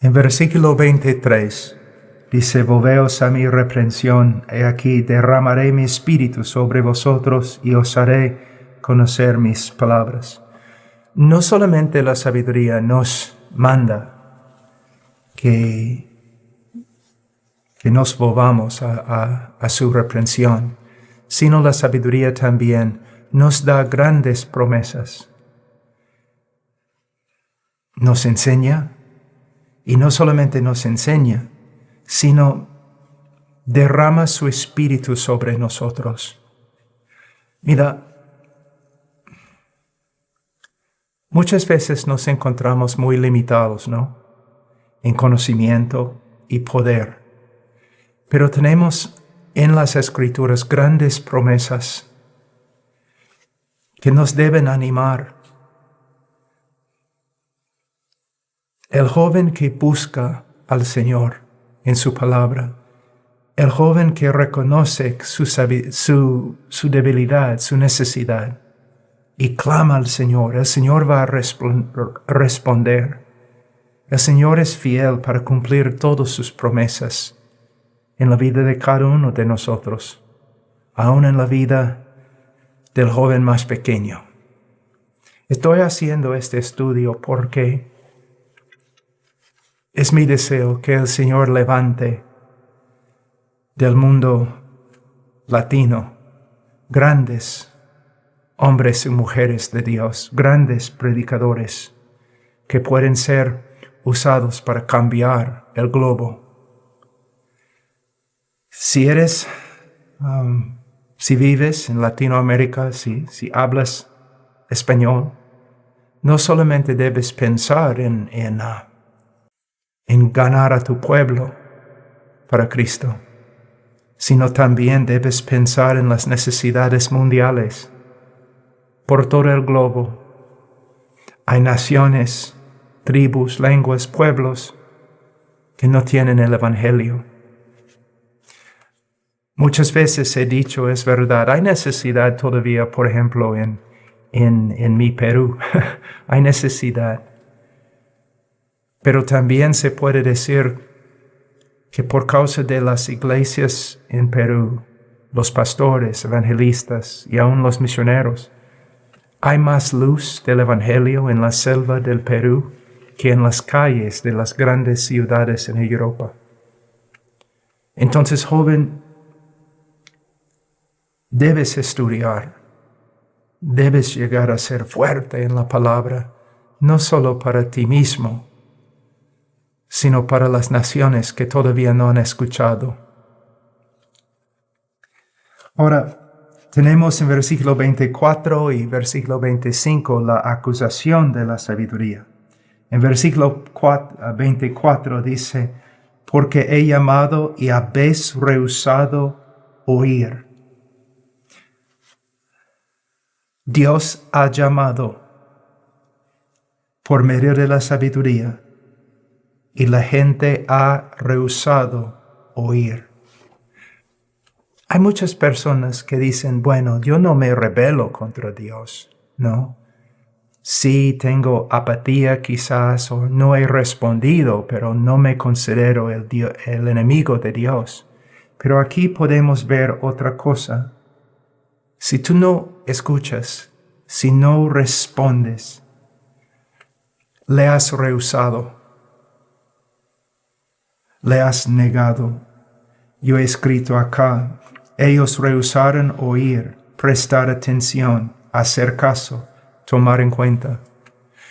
En versículo 23 dice: volveos a mi reprensión, he aquí derramaré mi espíritu sobre vosotros y os haré conocer mis palabras. No solamente la sabiduría nos manda que nos volvamos a su reprensión, sino la sabiduría también nos da grandes promesas. Nos enseña, y no solamente nos enseña, sino derrama su espíritu sobre nosotros. Mira, muchas veces nos encontramos muy limitados, ¿no? En conocimiento y poder. Pero tenemos en las Escrituras grandes promesas que nos deben animar. El joven que busca al Señor en su palabra, el joven que reconoce su debilidad, su necesidad, y clama al Señor, el Señor va a responder. El Señor es fiel para cumplir todas sus promesas en la vida de cada uno de nosotros, aún en la vida del joven más pequeño. Estoy haciendo este estudio porque es mi deseo que el Señor levante del mundo latino grandes hombres y mujeres de Dios, grandes predicadores que pueden ser usados para cambiar el globo. Si vives en Latinoamérica, si hablas español, no solamente debes pensar en ganar a tu pueblo para Cristo, sino también debes pensar en las necesidades mundiales. Por todo el globo hay naciones, tribus, lenguas, pueblos que no tienen el Evangelio. Muchas veces he dicho, es verdad, hay necesidad todavía, por ejemplo, en mi Perú, hay necesidad. Pero también se puede decir que por causa de las iglesias en Perú, los pastores, evangelistas y aún los misioneros, hay más luz del Evangelio en la selva del Perú que en las calles de las grandes ciudades en Europa. Entonces, joven, debes estudiar, debes llegar a ser fuerte en la palabra, no solo para ti mismo, sino para las naciones que todavía no han escuchado. Ahora, tenemos en versículo 24 y versículo 25 la acusación de la sabiduría. En versículo 24 dice: porque he llamado y habéis rehusado oír. Dios ha llamado por medio de la sabiduría y la gente ha rehusado oír. Hay muchas personas que dicen, bueno, yo no me rebelo contra Dios, ¿no? Sí tengo apatía quizás, o no he respondido, pero no me considero el enemigo de Dios. Pero aquí podemos ver otra cosa. Si tú no escuchas, si no respondes, le has rehusado, le has negado. Yo he escrito acá: ellos rehusaron oír, prestar atención, hacer caso, tomar en cuenta.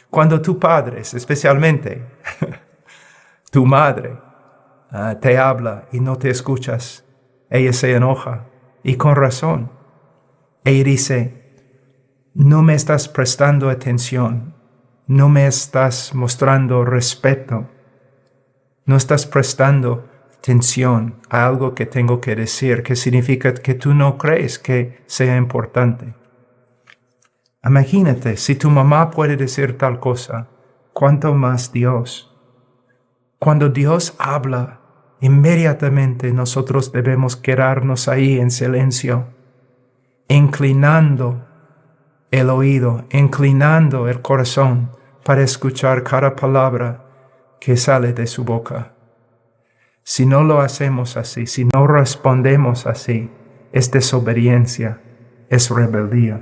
Cuando tu padre, especialmente tu madre, te habla y no te escuchas, ella se enoja, y con razón. Ella dice: no me estás prestando atención, no me estás mostrando respeto, no estás prestando atención a algo que tengo que decir, que significa que tú no crees que sea importante. Imagínate, si tu mamá puede decir tal cosa, ¿cuánto más Dios? Cuando Dios habla, inmediatamente nosotros debemos quedarnos ahí en silencio, inclinando el oído, inclinando el corazón para escuchar cada palabra que sale de su boca. Si no lo hacemos así, si no respondemos así, es desobediencia, es rebeldía.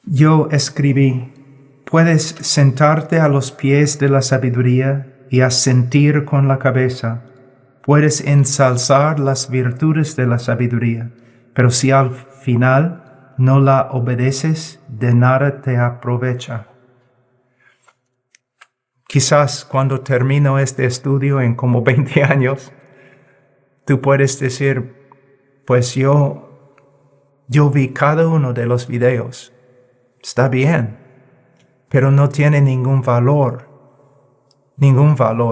Yo escribí: puedes sentarte a los pies de la sabiduría y asentir con la cabeza. Puedes ensalzar las virtudes de la sabiduría, pero si al final no la obedeces, de nada te aprovecha. Quizás cuando termino este estudio en como 20 años, tú puedes decir: pues yo vi cada uno de los videos. Está bien, pero no tiene ningún valor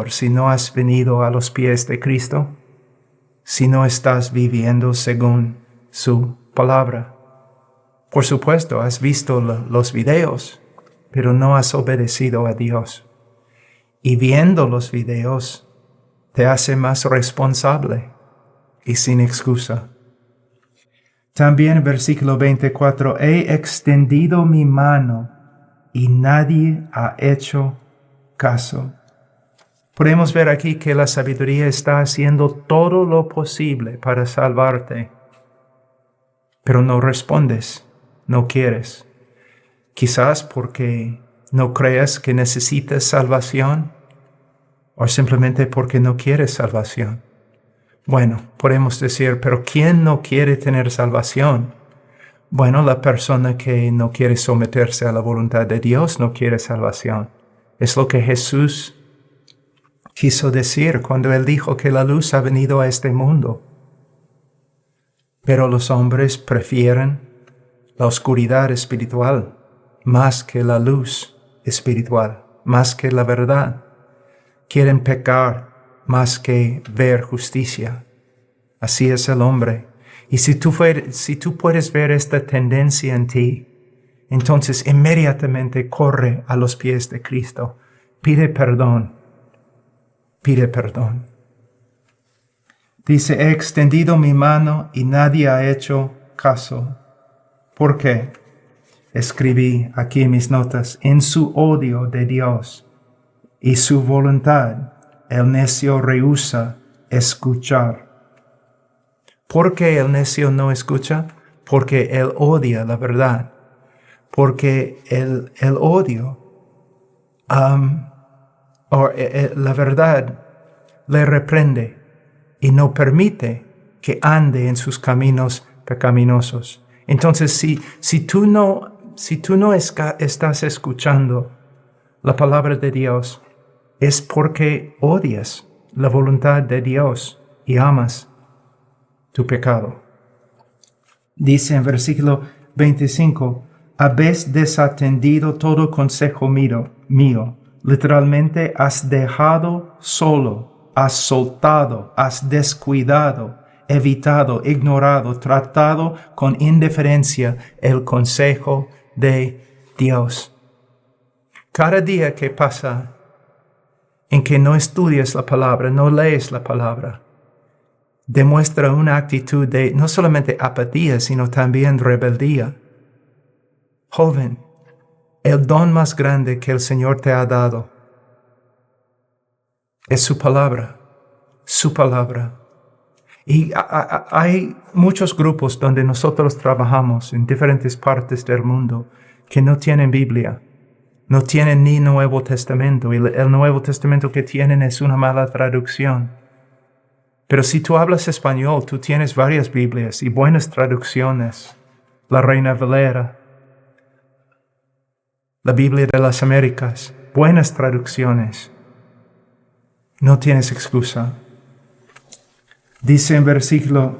si no has venido a los pies de Cristo, si no estás viviendo según su palabra. Por supuesto, has visto los videos, pero no has obedecido a Dios. Y viendo los videos te hace más responsable y sin excusa. También versículo 24, he extendido mi mano y nadie ha hecho caso. Podemos ver aquí que la sabiduría está haciendo todo lo posible para salvarte, pero no respondes, no quieres. Quizás porque no creas que necesitas salvación o simplemente porque no quieres salvación. Bueno, podemos decir, pero ¿quién no quiere tener salvación? Bueno, la persona que no quiere someterse a la voluntad de Dios no quiere salvación. Es lo que Jesús quiso decir cuando Él dijo que la luz ha venido a este mundo. Pero los hombres prefieren la oscuridad espiritual más que la luz espiritual, más que la verdad. Quieren pecar más que ver justicia. Así es el hombre. Y si tú puedes ver esta tendencia en ti, entonces inmediatamente corre a los pies de Cristo. Pide perdón. Pide perdón. Dice, he extendido mi mano y nadie ha hecho caso. ¿Por qué? Escribí aquí en mis notas, en su odio de Dios y su voluntad, el necio rehúsa escuchar. ¿Por qué el necio no escucha? Porque él odia la verdad. Porque el odio, la verdad le reprende y no permite que ande en sus caminos pecaminosos. Entonces, si tú no estás escuchando la palabra de Dios, es porque odias la voluntad de Dios y amas tu pecado. Dice en versículo 25, habéis desatendido todo consejo mío. Literalmente, has dejado solo, has soltado, has descuidado, evitado, ignorado, tratado con indiferencia el consejo de Dios. Cada día que pasa en que no estudias la palabra, no lees la palabra, demuestra una actitud de no solamente apatía, sino también rebeldía. Joven, el don más grande que el Señor te ha dado es su palabra, su palabra. Y hay muchos grupos donde nosotros trabajamos en diferentes partes del mundo que no tienen Biblia, no tienen ni Nuevo Testamento, y el Nuevo Testamento que tienen es una mala traducción. Pero si tú hablas español, tú tienes varias Biblias y buenas traducciones. La Reina Valera, la Biblia de las Américas, buenas traducciones. No tienes excusa. Dice en versículo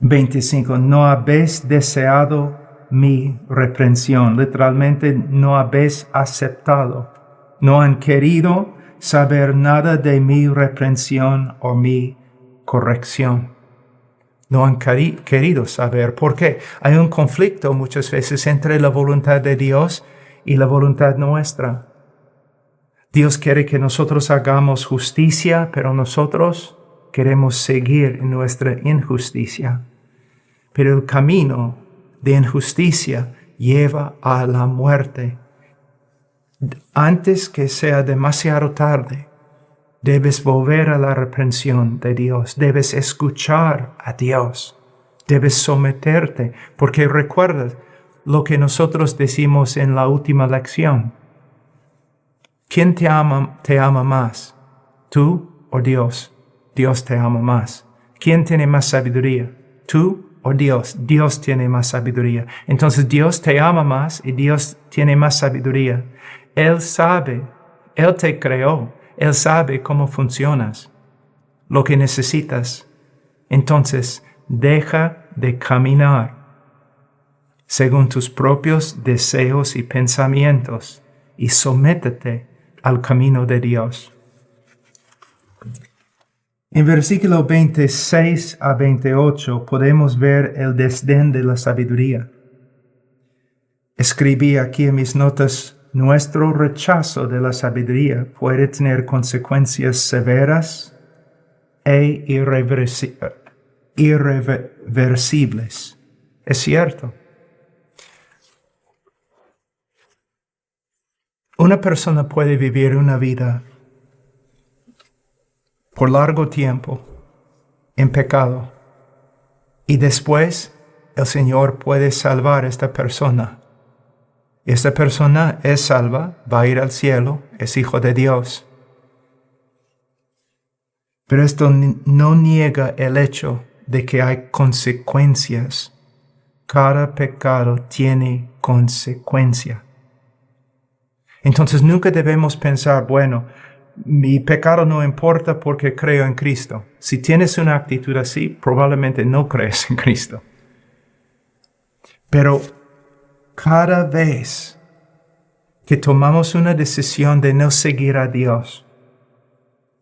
25, no habéis deseado mi reprensión. Literalmente, no habéis aceptado. No han querido saber nada de mi reprensión o mi corrección. No han querido saber. ¿Por qué? Hay un conflicto muchas veces entre la voluntad de Dios y la voluntad nuestra. Dios quiere que nosotros hagamos justicia, pero nosotros queremos seguir en nuestra injusticia. Pero el camino de injusticia lleva a la muerte. Antes que sea demasiado tarde, debes volver a la reprensión de Dios, debes escuchar a Dios, debes someterte, porque recuerdas lo que nosotros decimos en la última lección. ¿Quién te ama más? ¿Tú o Dios? Dios te ama más. ¿Quién tiene más sabiduría? ¿Tú o Dios? Dios tiene más sabiduría. Entonces Dios te ama más y Dios tiene más sabiduría. Él sabe, Él te creó, Él sabe cómo funcionas, lo que necesitas. Entonces, deja de caminar según tus propios deseos y pensamientos y sométete al camino de Dios. En versículo 26 a 28 podemos ver el desdén de la sabiduría. Escribí aquí en mis notas: nuestro rechazo de la sabiduría puede tener consecuencias severas e irreversibles. Es cierto. Una persona puede vivir una vida por largo tiempo en pecado y después el Señor puede salvar a esta persona. Esta persona es salva, va a ir al cielo, es hijo de Dios. Pero esto no niega el hecho de que hay consecuencias. Cada pecado tiene consecuencia. Entonces nunca debemos pensar, bueno, mi pecado no importa porque creo en Cristo. Si tienes una actitud así, probablemente no crees en Cristo. Pero cada vez que tomamos una decisión de no seguir a Dios,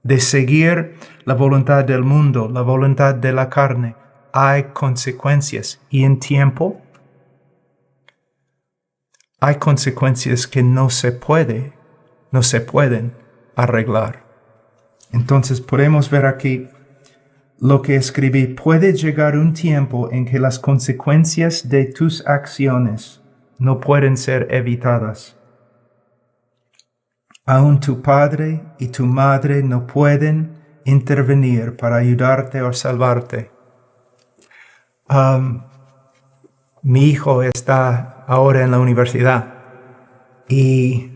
de seguir la voluntad del mundo, la voluntad de la carne, hay consecuencias. Y en tiempo, hay consecuencias que no se pueden arreglar. Entonces podemos ver aquí lo que escribí. Puede llegar un tiempo en que las consecuencias de tus acciones no pueden ser evitadas. Aún tu padre y tu madre no pueden intervenir para ayudarte o salvarte. Mi hijo está ahora en la universidad y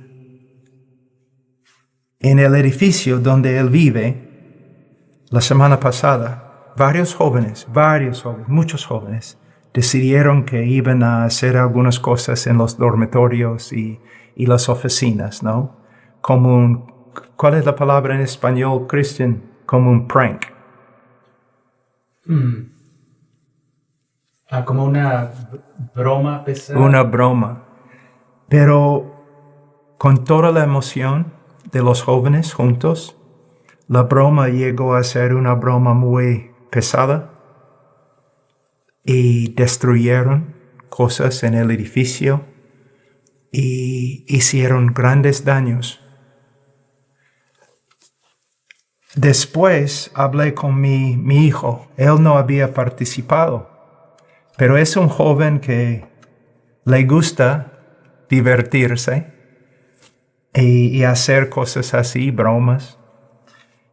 en el edificio donde él vive, la semana pasada, muchos jóvenes, decidieron que iban a hacer algunas cosas en los dormitorios y las oficinas, ¿no? ¿Cuál es la palabra en español, Christian? Como un prank. Como una broma pesada. Una broma. Pero con toda la emoción de los jóvenes juntos, la broma llegó a ser una broma muy pesada y destruyeron cosas en el edificio y hicieron grandes daños. Después hablé con mi hijo. Él no había participado, pero es un joven que le gusta divertirse y hacer cosas así, bromas.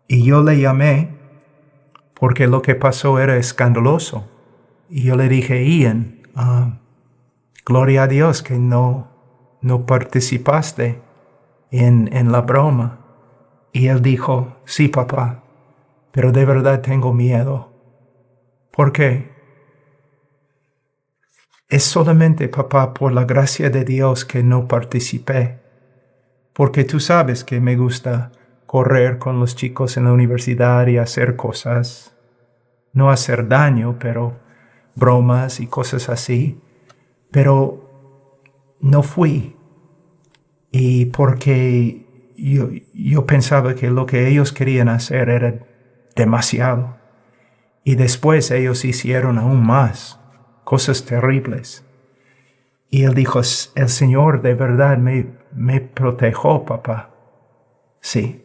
Y yo le llamé porque lo que pasó era escandaloso. Y yo le dije: Ian, gloria a Dios que no participaste en la broma. Y él dijo: sí, papá, pero de verdad tengo miedo. ¿Por qué? Es solamente, papá, por la gracia de Dios que no participé. Porque tú sabes que me gusta correr con los chicos en la universidad y hacer cosas, no hacer daño, pero bromas y cosas así. Pero no fui. Y porque yo pensaba que lo que ellos querían hacer era demasiado. Y después ellos hicieron aún más cosas terribles. Y él dijo: el Señor de verdad me protegió, papá. Sí.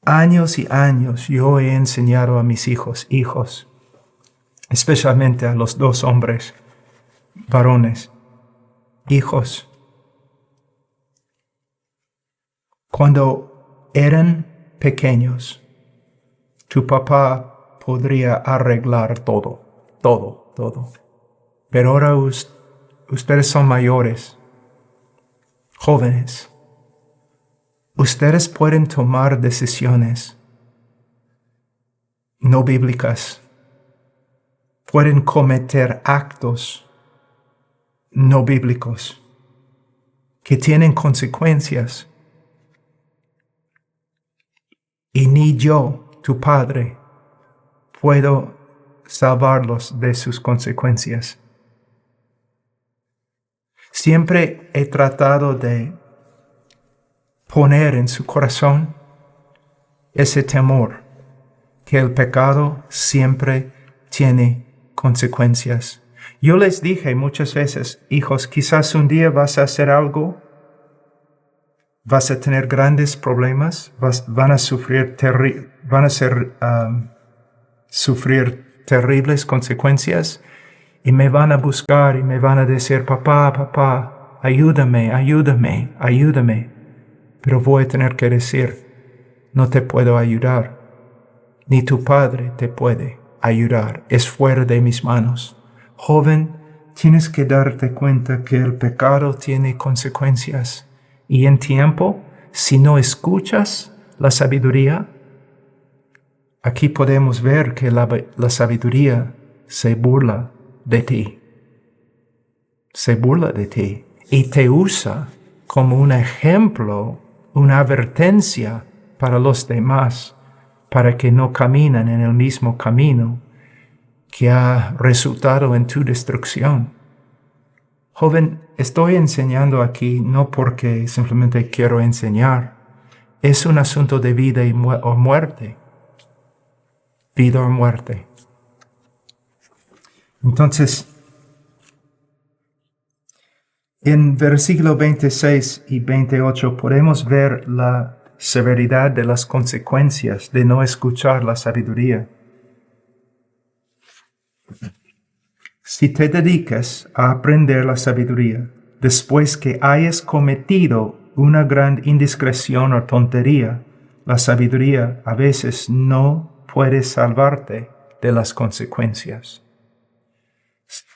Años y años yo he enseñado a mis hijos, especialmente a los dos hombres, varones, Hijos, cuando eran pequeños, tu papá podría arreglar todo. Pero ahora ustedes son mayores, jóvenes. Ustedes pueden tomar decisiones no bíblicas. Pueden cometer actos no bíblicos que tienen consecuencias. Y ni yo, tu padre, puedo salvarlos de sus consecuencias. Siempre he tratado de poner en su corazón ese temor que el pecado siempre tiene consecuencias. Yo les dije muchas veces, hijos, quizás un día vas a hacer algo, vas a tener grandes problemas, van a sufrir terribles consecuencias y me van a buscar y me van a decir, papá, ayúdame. Pero voy a tener que decir, no te puedo ayudar, ni tu padre te puede ayudar, es fuera de mis manos. Joven, tienes que darte cuenta que el pecado tiene consecuencias. Y en tiempo, si no escuchas la sabiduría, aquí podemos ver que la sabiduría se burla de ti. Se burla de ti y te usa como un ejemplo, una advertencia para los demás, para que no caminen en el mismo camino que ha resultado en tu destrucción. Joven, estoy enseñando aquí no porque simplemente quiero enseñar. Es un asunto de vida o muerte. Vida o muerte. Entonces, en versículo 26 y 28 podemos ver la severidad de las consecuencias de no escuchar la sabiduría. Si te dedicas a aprender la sabiduría después que hayas cometido una gran indiscreción o tontería, la sabiduría a veces no puede salvarte de las consecuencias.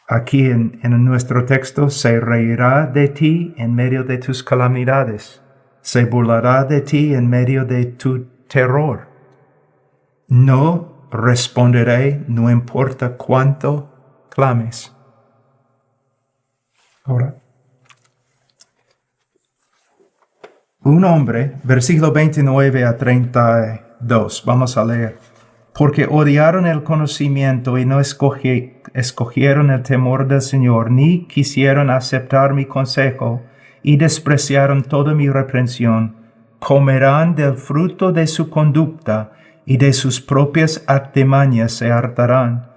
Aquí en nuestro texto, se reirá de ti en medio de tus calamidades, se burlará de ti en medio de tu terror. No responderé, no importa cuánto clames. Ahora, un hombre, versículo 29 a 32, vamos a leer. Porque odiaron el conocimiento y no escogieron el temor del Señor, ni quisieron aceptar mi consejo, y despreciaron toda mi reprensión, comerán del fruto de su conducta, y de sus propias artimañas se hartarán,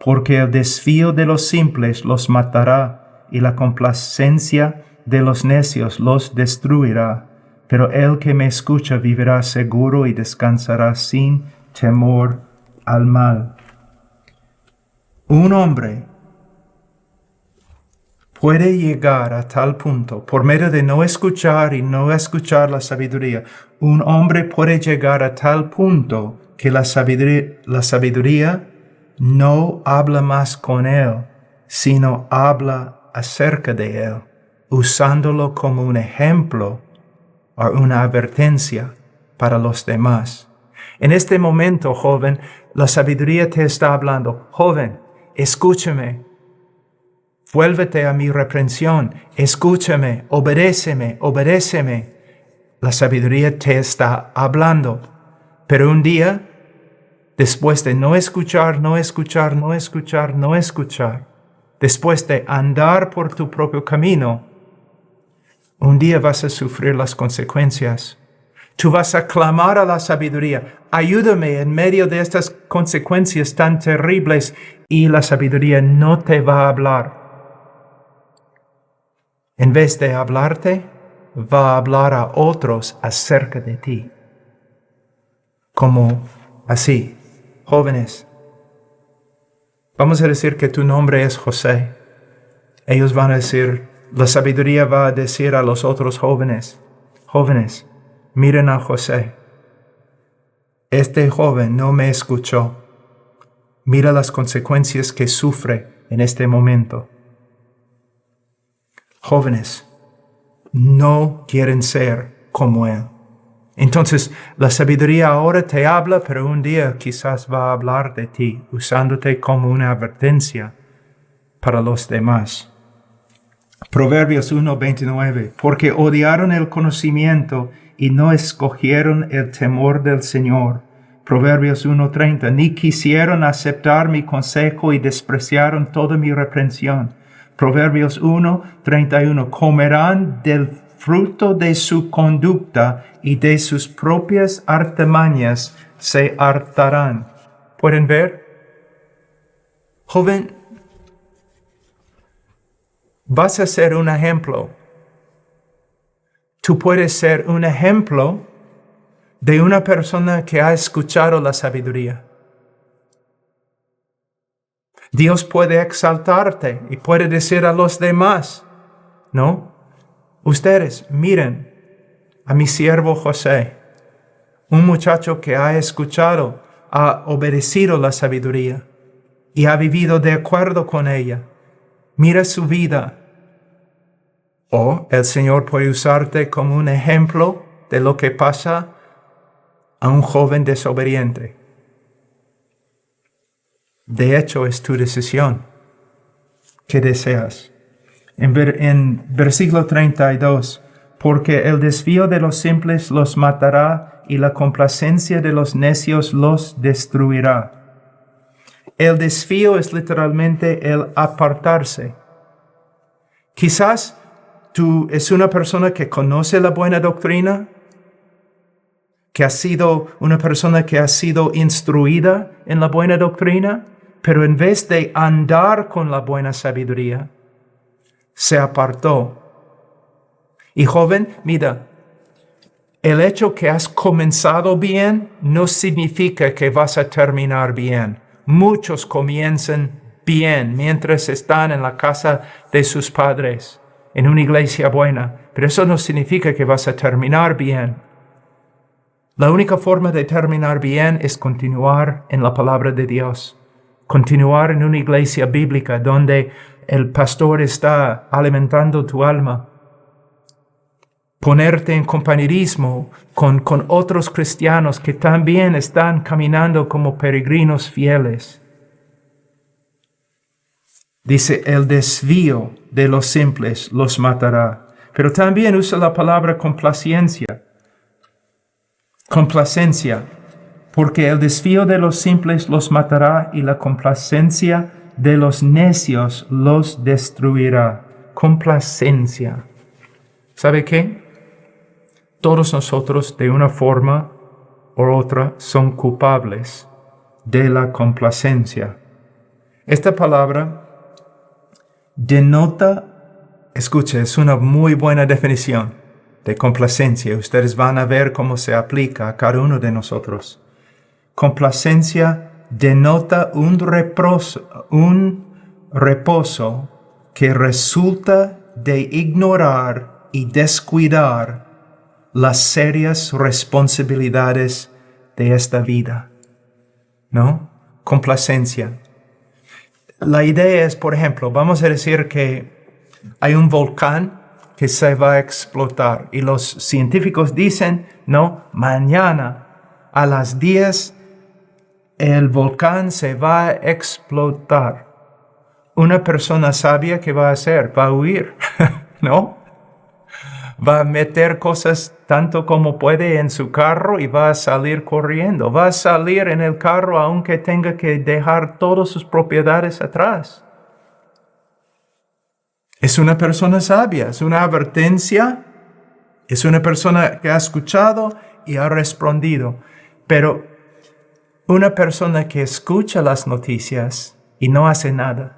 porque el desvío de los simples los matará, y la complacencia de los necios los destruirá. Pero el que me escucha vivirá seguro y descansará sin temor al mal. Un hombre puede llegar a tal punto, por medio de no escuchar y no escuchar la sabiduría, un hombre puede llegar a tal punto que la sabiduría no habla más con él, sino habla acerca de él, usándolo como un ejemplo o una advertencia para los demás. En este momento, joven, la sabiduría te está hablando. Joven, escúchame. Vuélvete a mi reprensión. Escúchame, obedéceme. La sabiduría te está hablando. Pero un día, después de no escuchar, después de andar por tu propio camino, un día vas a sufrir las consecuencias. Tú vas a clamar a la sabiduría. Ayúdame en medio de estas consecuencias tan terribles, y la sabiduría no te va a hablar. En vez de hablarte, va a hablar a otros acerca de ti. Como así, jóvenes. Vamos a decir que tu nombre es José. Ellos van a decir, la sabiduría va a decir a los otros jóvenes, miren a José. Este joven no me escuchó. Mira las consecuencias que sufre en este momento. Jóvenes, no quieren ser como él. Entonces, la sabiduría ahora te habla, pero un día quizás va a hablar de ti, usándote como una advertencia para los demás. Proverbios 1:29. Porque odiaron el conocimiento y no escogieron el temor del Señor. Proverbios 1:30. Ni quisieron aceptar mi consejo y despreciaron toda mi reprensión. Proverbios 1:31. Comerán del fruto de su conducta y de sus propias artimañas se hartarán. ¿Pueden ver? Joven, vas a ser un ejemplo. Tú puedes ser un ejemplo de una persona que ha escuchado la sabiduría. Dios puede exaltarte y puede decir a los demás, ¿no? Ustedes miren a mi siervo José, un muchacho que ha escuchado, ha obedecido la sabiduría y ha vivido de acuerdo con ella. Mira su vida. O el Señor puede usarte como un ejemplo de lo que pasa a un joven desobediente. De hecho, es tu decisión. ¿Qué deseas? En versículo 32, porque el desvío de los simples los matará y la complacencia de los necios los destruirá. El desvío es literalmente el apartarse. Quizás tú es una persona que conoce la buena doctrina, que ha sido una persona que ha sido instruida en la buena doctrina, pero en vez de andar con la buena sabiduría, se apartó. Y joven, mira, el hecho que has comenzado bien no significa que vas a terminar bien. Muchos comienzan bien mientras están en la casa de sus padres, en una iglesia buena, pero eso no significa que vas a terminar bien. La única forma de terminar bien es continuar en la palabra de Dios, continuar en una iglesia bíblica donde el pastor está alimentando tu alma, ponerte en compañerismo con otros cristianos que también están caminando como peregrinos fieles. Dice, el desvío de los simples los matará. Pero también usa la palabra complacencia. Complacencia, porque el desvío de los simples los matará y la complacencia de los necios los destruirá. Complacencia. ¿Sabe qué? Todos nosotros, de una forma u otra, son culpables de la complacencia. Esta palabra denota, escuche, es una muy buena definición de complacencia. Ustedes van a ver cómo se aplica a cada uno de nosotros. Complacencia denota un reposo que resulta de ignorar y descuidar las serias responsabilidades de esta vida, ¿no? Complacencia. La idea es, por ejemplo, vamos a decir que hay un volcán que se va a explotar y los científicos dicen, no, mañana a las 10 el volcán se va a explotar. Una persona sabia, ¿qué va a hacer? Va a huir, ¿no? Va a meter cosas tanto como puede en su carro y va a salir corriendo. Va a salir en el carro aunque tenga que dejar todas sus propiedades atrás. Es una persona sabia, es una advertencia, es una persona que ha escuchado y ha respondido. Pero una persona que escucha las noticias y no hace nada,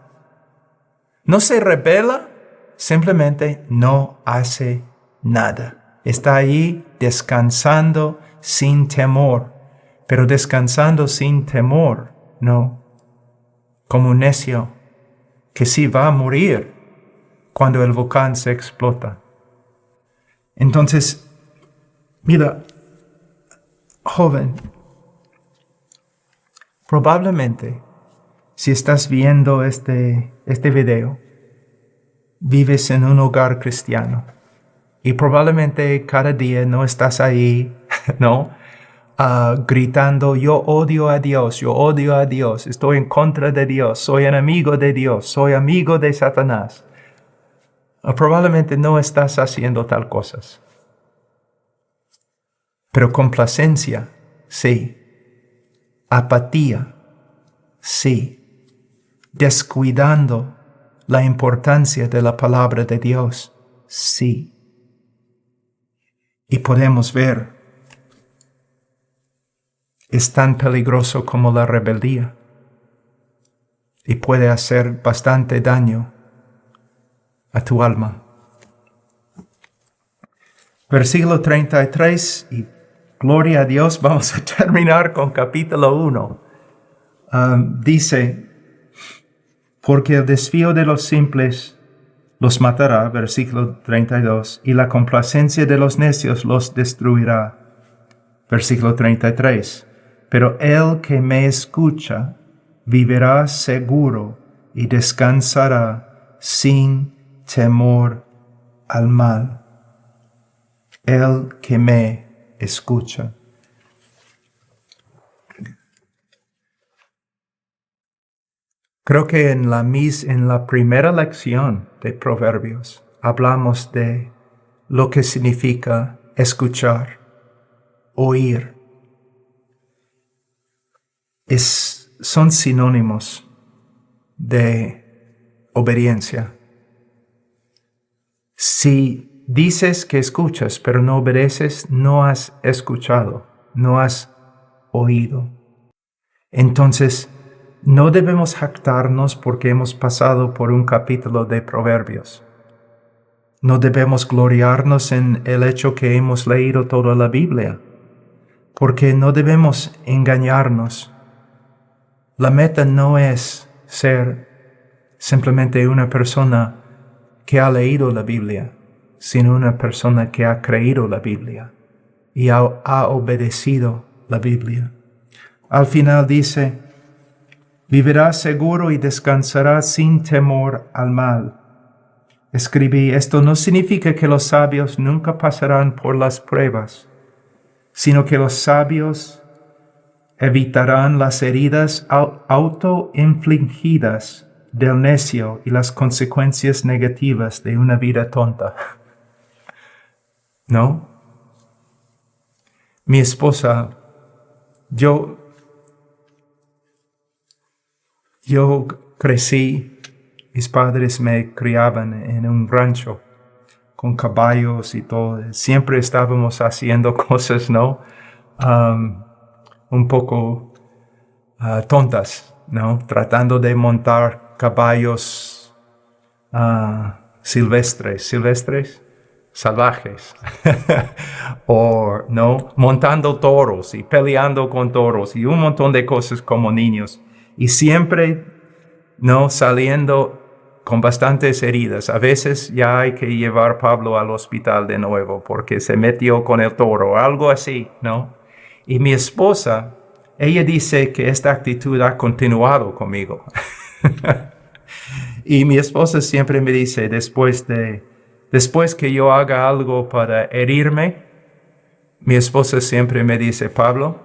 no se rebela, simplemente no hace nada. Está ahí descansando sin temor, pero descansando sin temor, no, como un necio que sí va a morir cuando el volcán se explota. Entonces, mira, joven, probablemente si estás viendo este video, vives en un hogar cristiano y probablemente cada día no estás ahí, ¿no? Gritando, yo odio a Dios, estoy en contra de Dios, soy enemigo de Dios, soy amigo de Satanás. Probablemente no estás haciendo tal cosas. Pero complacencia, sí. Apatía, sí. Descuidando la importancia de la palabra de Dios, sí. Y podemos ver, es tan peligroso como la rebeldía y puede hacer bastante daño a tu alma. Versículo 33, y gloria a Dios, vamos a terminar con capítulo 1. Dice, porque el desvío de los simples los matará, versículo 32, y la complacencia de los necios los destruirá. Versículo 33. Pero el que me escucha vivirá seguro y descansará sin temor al mal. El que me escucha. Creo que en la primera lección de Proverbios hablamos de lo que significa escuchar, oír. Son sinónimos de obediencia. Si dices que escuchas, pero no obedeces, no has escuchado, no has oído. Entonces, no debemos jactarnos porque hemos pasado por un capítulo de Proverbios. No debemos gloriarnos en el hecho que hemos leído toda la Biblia, porque no debemos engañarnos. La meta no es ser simplemente una persona que ha leído la Biblia, sino una persona que ha creído la Biblia y ha obedecido la Biblia. Al final dice, vivirá seguro y descansará sin temor al mal. Escribí, esto no significa que los sabios nunca pasarán por las pruebas, sino que los sabios evitarán las heridas autoinfligidas del necio y las consecuencias negativas de una vida tonta. ¿No? Mi esposa, yo crecí, mis padres me criaban en un rancho con caballos y todo. Siempre estábamos haciendo cosas, ¿no? Un poco tontas, ¿no? Tratando de montar caballos salvajes, o no, montando toros y peleando con toros y un montón de cosas como niños, y siempre no saliendo con bastantes heridas. A veces ya hay que llevar a Pablo al hospital de nuevo porque se metió con el toro, algo así, ¿no? Y mi esposa, ella dice que esta actitud ha continuado conmigo. Y mi esposa siempre me dice, después que yo haga algo para herirme, mi esposa siempre me dice, Pablo,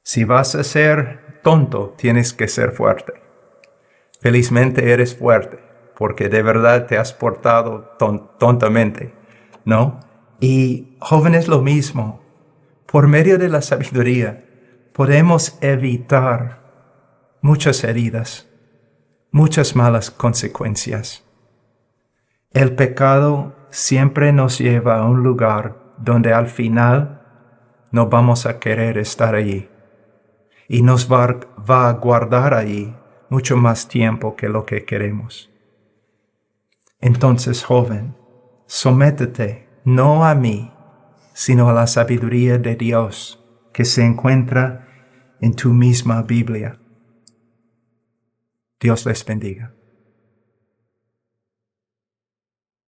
si vas a ser tonto, tienes que ser fuerte. Felizmente eres fuerte, porque de verdad te has portado tontamente, ¿no? Y jóvenes, lo mismo. Por medio de la sabiduría, podemos evitar muchas heridas, muchas malas consecuencias. El pecado siempre nos lleva a un lugar donde al final no vamos a querer estar allí. Y nos va a guardar allí mucho más tiempo que lo que queremos. Entonces, joven, sométete no a mí, sino a la sabiduría de Dios que se encuentra en tu misma Biblia. Dios les bendiga.